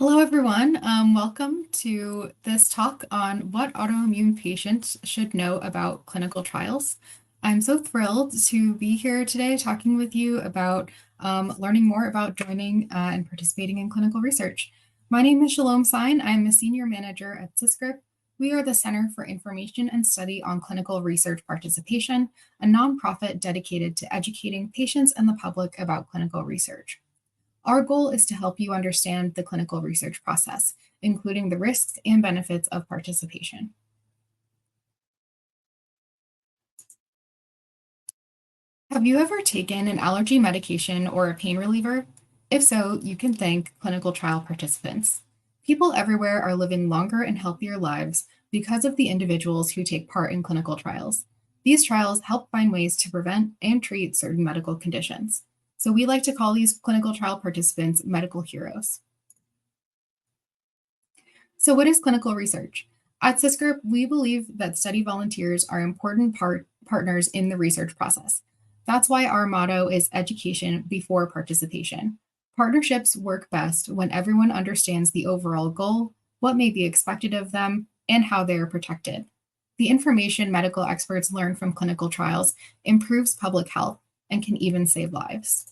Hello, everyone. Welcome to this talk on what autoimmune patients should know about clinical trials. I'm so thrilled to be here today talking with you about learning more about joining and participating in clinical research. My name is Shalom Sain. I'm a senior manager at CISCRP. We are the Center for Information and Study on Clinical Research Participation, a nonprofit dedicated to educating patients and the public about clinical research. Our goal is to help you understand the clinical research process, including the risks and benefits of participation. Have you ever taken an allergy medication or a pain reliever? If so, you can thank clinical trial participants. People everywhere are living longer and healthier lives because of the individuals who take part in clinical trials. These trials help find ways to prevent and treat certain medical conditions. So we like to call these clinical trial participants medical heroes. So, what is clinical research? At CISCRP, we believe that study volunteers are important partners in the research process. That's why our motto is education before participation. Partnerships work best when everyone understands the overall goal, what may be expected of them, and how they are protected. The information medical experts learn from clinical trials improves public health and can even save lives.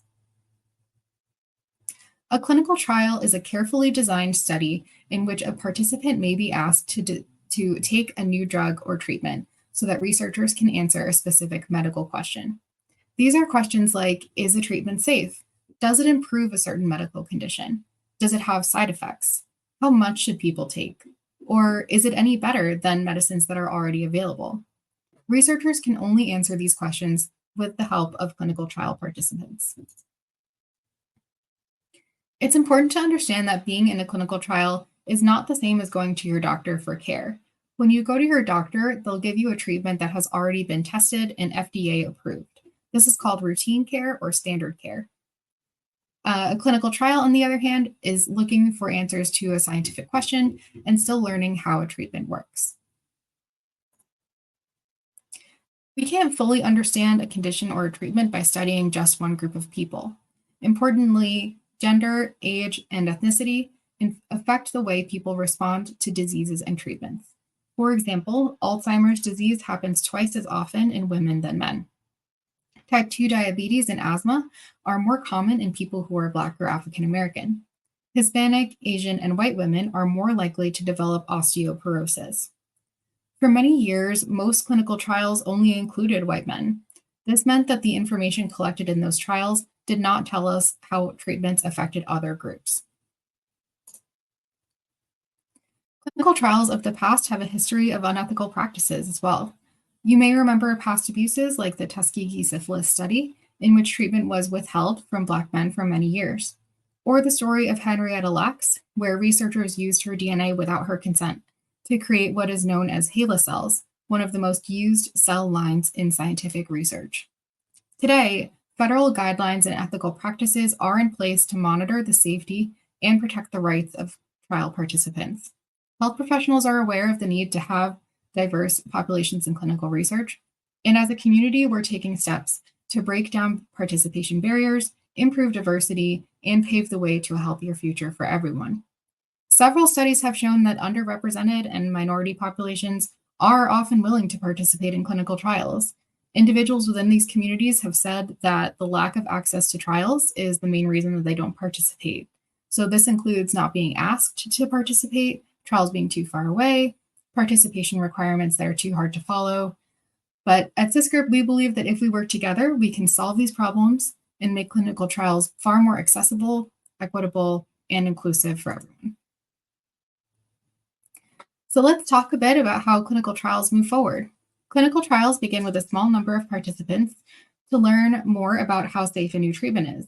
A clinical trial is a carefully designed study in which a participant may be asked to take a new drug or treatment so that researchers can answer a specific medical question. These are questions like: is a treatment safe? Does it improve a certain medical condition? Does it have side effects? How much should people take? Or is it any better than medicines that are already available? Researchers can only answer these questions with the help of clinical trial participants. It's important to understand that being in a clinical trial is not the same as going to your doctor for care. When you go to your doctor, they'll give you a treatment that has already been tested and FDA approved. This is called routine care or standard care. A clinical trial, on the other hand, is looking for answers to a scientific question and still learning how a treatment works. We can't fully understand a condition or a treatment by studying just one group of people. Importantly, gender, age, and ethnicity affect the way people respond to diseases and treatments. For example, Alzheimer's disease happens twice as often in women than men. Type 2 diabetes and asthma are more common in people who are Black or African American. Hispanic, Asian, and white women are more likely to develop osteoporosis. For many years, most clinical trials only included white men. This meant that the information collected in those trials did not tell us how treatments affected other groups. Clinical trials of the past have a history of unethical practices as well. You may remember past abuses like the Tuskegee syphilis study, in which treatment was withheld from Black men for many years, or the story of Henrietta Lacks, where researchers used her DNA without her consent to create what is known as HeLa cells, one of the most used cell lines in scientific research. Today, federal guidelines and ethical practices are in place to monitor the safety and protect the rights of trial participants. Health professionals are aware of the need to have diverse populations in clinical research, and as a community, we're taking steps to break down participation barriers, improve diversity, and pave the way to a healthier future for everyone. Several studies have shown that underrepresented and minority populations are often willing to participate in clinical trials. Individuals within these communities have said that the lack of access to trials is the main reason that they don't participate. So this includes not being asked to participate, trials being too far away, participation requirements that are too hard to follow. But at CISCRP, we believe that if we work together, we can solve these problems and make clinical trials far more accessible, equitable, and inclusive for everyone. So let's talk a bit about how clinical trials move forward. Clinical trials begin with a small number of participants to learn more about how safe a new treatment is.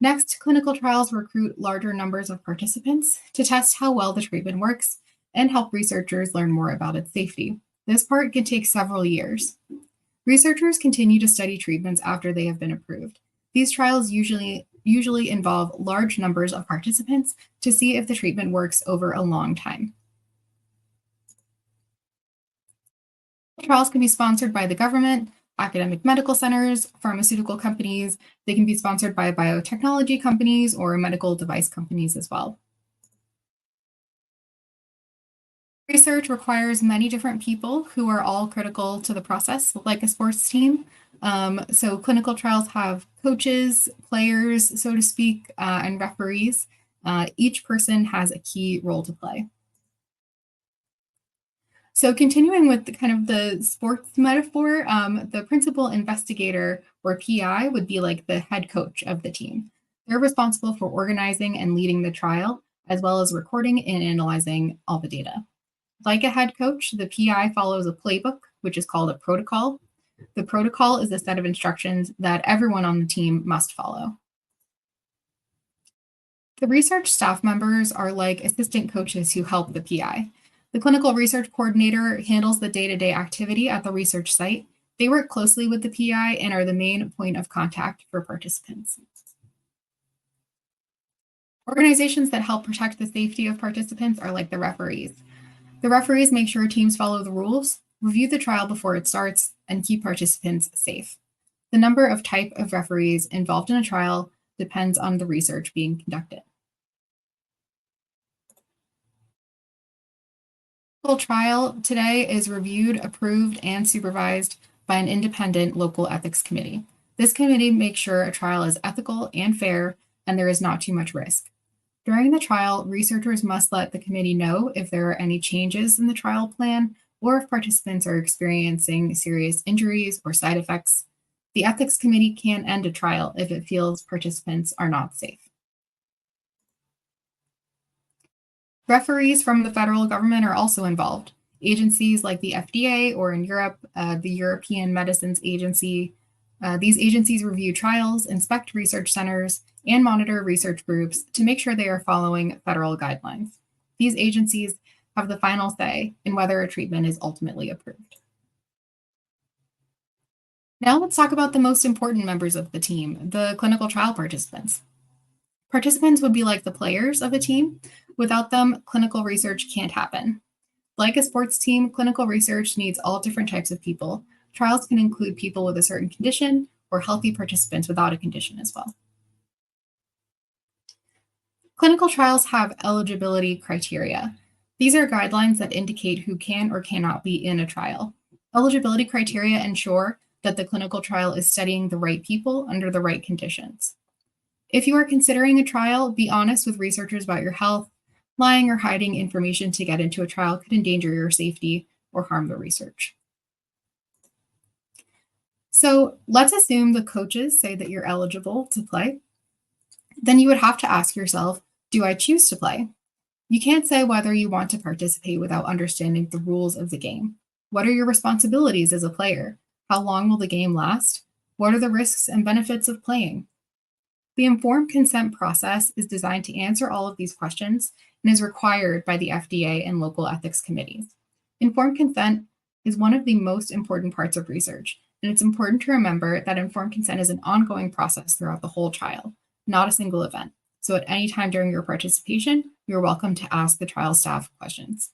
Next, clinical trials recruit larger numbers of participants to test how well the treatment works and help researchers learn more about its safety. This part can take several years. Researchers continue to study treatments after they have been approved. These trials usually involve large numbers of participants to see if the treatment works over a long time. Trials can be sponsored by the government, academic medical centers, pharmaceutical companies. They can be sponsored by biotechnology companies or medical device companies as well. Research requires many different people who are all critical to the process, like a sports team. So clinical trials have coaches, players, so to speak, and referees. Each person has a key role to play. So continuing with the kind of the sports metaphor, the principal investigator or PI would be like the head coach of the team. They're responsible for organizing and leading the trial, as well as recording and analyzing all the data. Like a head coach, the PI follows a playbook, which is called a protocol. The protocol is a set of instructions that everyone on the team must follow. The research staff members are like assistant coaches who help the PI. The clinical research coordinator handles the day to day activity at the research site. They work closely with the PI and are the main point of contact for participants. Organizations that help protect the safety of participants are like the referees. The referees make sure teams follow the rules, review the trial before it starts, and keep participants safe. The number of type of referees involved in a trial depends on the research being conducted. Clinical trial today is reviewed, approved, and supervised by an independent local ethics committee. This committee makes sure a trial is ethical and fair and there is not too much risk. During the trial, researchers must let the committee know if there are any changes in the trial plan or if participants are experiencing serious injuries or side effects. The ethics committee can end a trial if it feels participants are not safe. Referees from the federal government are also involved. Agencies like the FDA or in Europe, the European Medicines Agency. These agencies review trials, inspect research centers, and monitor research groups to make sure they are following federal guidelines. These agencies have the final say in whether a treatment is ultimately approved. Now let's talk about the most important members of the team, the clinical trial participants. Participants would be like the players of a team. Without them, clinical research can't happen. Like a sports team, clinical research needs all different types of people. Trials can include people with a certain condition or healthy participants without a condition as well. Clinical trials have eligibility criteria. These are guidelines that indicate who can or cannot be in a trial. Eligibility criteria ensure that the clinical trial is studying the right people under the right conditions. If you are considering a trial, be honest with researchers about your health. Lying or hiding information to get into a trial could endanger your safety or harm the research. So let's assume the coaches say that you're eligible to play. Then you would have to ask yourself, do I choose to play? You can't say whether you want to participate without understanding the rules of the game. What are your responsibilities as a player? How long will the game last? What are the risks and benefits of playing? The informed consent process is designed to answer all of these questions and is required by the FDA and local ethics committees. Informed consent is one of the most important parts of research, and it's important to remember that informed consent is an ongoing process throughout the whole trial, not a single event. So at any time during your participation, you're welcome to ask the trial staff questions.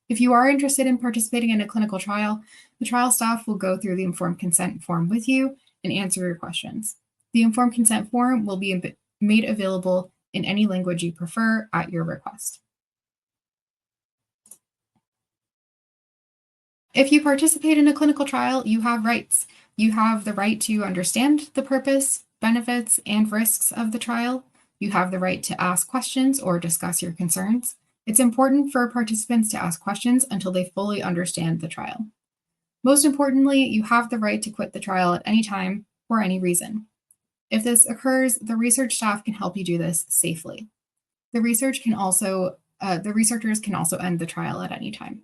If you are interested in participating in a clinical trial, the trial staff will go through the informed consent form with you and answer your questions. The informed consent form will be made available in any language you prefer at your request. If you participate in a clinical trial, you have rights. You have the right to understand the purpose, benefits, and risks of the trial. You have the right to ask questions or discuss your concerns. It's important for participants to ask questions until they fully understand the trial. Most importantly, you have the right to quit the trial at any time for any reason. If this occurs, the research staff can help you do this safely. The researchers can also end the trial at any time.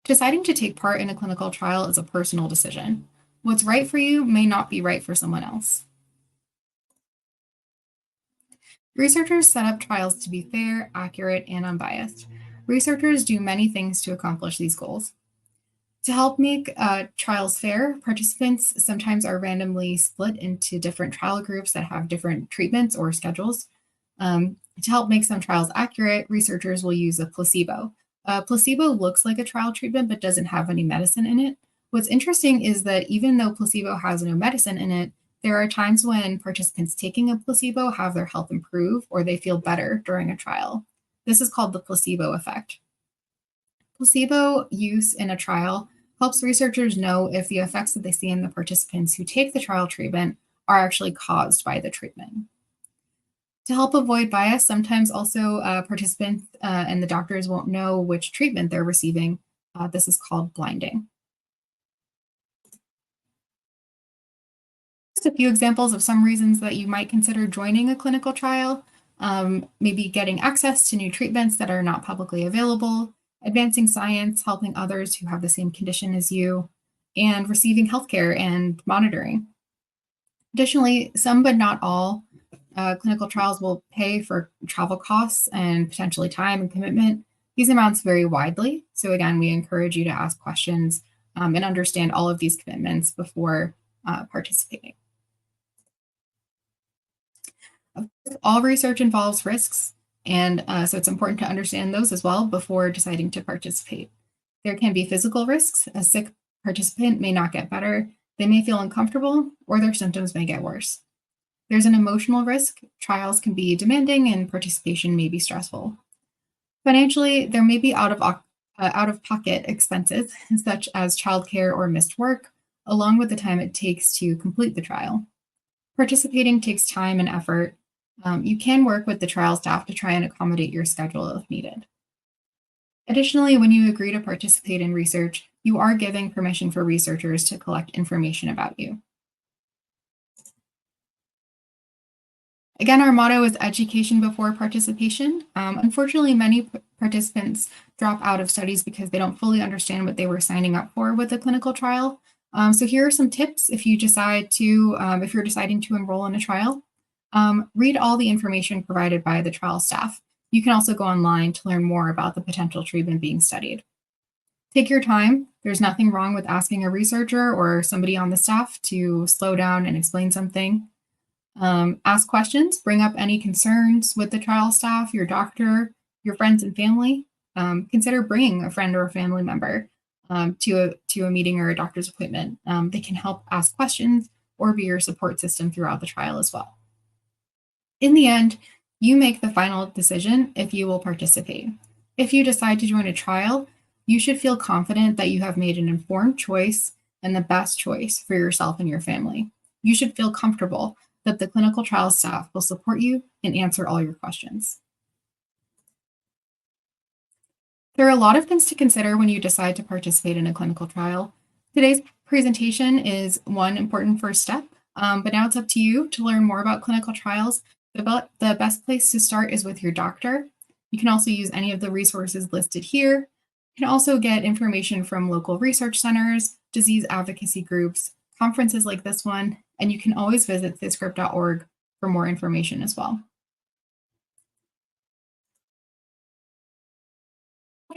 Deciding to take part in a clinical trial is a personal decision. What's right for you may not be right for someone else. Researchers set up trials to be fair, accurate, and unbiased. Researchers do many things to accomplish these goals. To help make trials fair, participants sometimes are randomly split into different trial groups that have different treatments or schedules. To help make some trials accurate, researchers will use a placebo. A placebo looks like a trial treatment but doesn't have any medicine in it. What's interesting is that even though placebo has no medicine in it, there are times when participants taking a placebo have their health improve or they feel better during a trial. This is called the placebo effect. Placebo use in a trial helps researchers know if the effects that they see in the participants who take the trial treatment are actually caused by the treatment. To help avoid bias, sometimes also participants and the doctors won't know which treatment they're receiving. This is called blinding. Just a few examples of some reasons that you might consider joining a clinical trial. Maybe getting access to new treatments that are not publicly available, advancing science, helping others who have the same condition as you, and receiving healthcare and monitoring. Additionally, some but not all clinical trials will pay for travel costs and potentially time and commitment. These amounts vary widely. So, again, we encourage you to ask questions and understand all of these commitments before participating. Of course, all research involves risks, and so it's important to understand those as well before deciding to participate. There can be physical risks. A sick participant may not get better, they may feel uncomfortable, or their symptoms may get worse. There's an emotional risk. Trials can be demanding and participation may be stressful. Financially, there may be out of pocket expenses, such as childcare or missed work, along with the time it takes to complete the trial. Participating takes time and effort. You can work with the trial staff to try and accommodate your schedule if needed. Additionally, when you agree to participate in research, you are giving permission for researchers to collect information about you. Again, our motto is education before participation. Unfortunately, many participants drop out of studies because they don't fully understand what they were signing up for with a clinical trial. So here are some tips if you decide to, if you're deciding to enroll in a trial. Read all the information provided by the trial staff. You can also go online to learn more about the potential treatment being studied. Take your time. There's nothing wrong with asking a researcher or somebody on the staff to slow down and explain something. Ask questions, bring up any concerns with the trial staff, your doctor, your friends and family. Consider bringing a friend or a family member to a meeting or a doctor's appointment. They can help ask questions or be your support system throughout the trial as well. In the end, you make the final decision if you will participate. If you decide to join a trial, you should feel confident that you have made an informed choice and the best choice for yourself and your family. You should feel comfortable that the clinical trial staff will support you and answer all your questions. There are a lot of things to consider when you decide to participate in a clinical trial. Today's presentation is one important first step, but now it's up to you to learn more about clinical trials. The best place to start is with your doctor. You can also use any of the resources listed here. You can also get information from local research centers, disease advocacy groups, conferences like this one, and you can always visit thyscript.org for more information as well.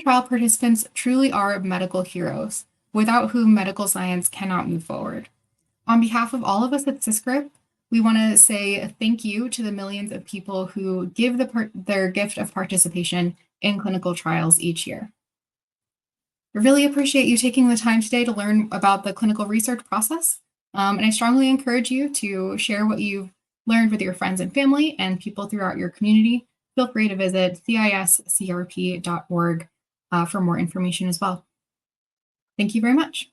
Trial participants truly are medical heroes, without whom medical science cannot move forward. On behalf of all of us at Thyscript, we want to say thank you to the millions of people who give their gift of participation in clinical trials each year. I really appreciate you taking the time today to learn about the clinical research process. And I strongly encourage you to share what you've learned with your friends and family and people throughout your community. Feel free to visit ciscrp.org for more information as well. Thank you very much.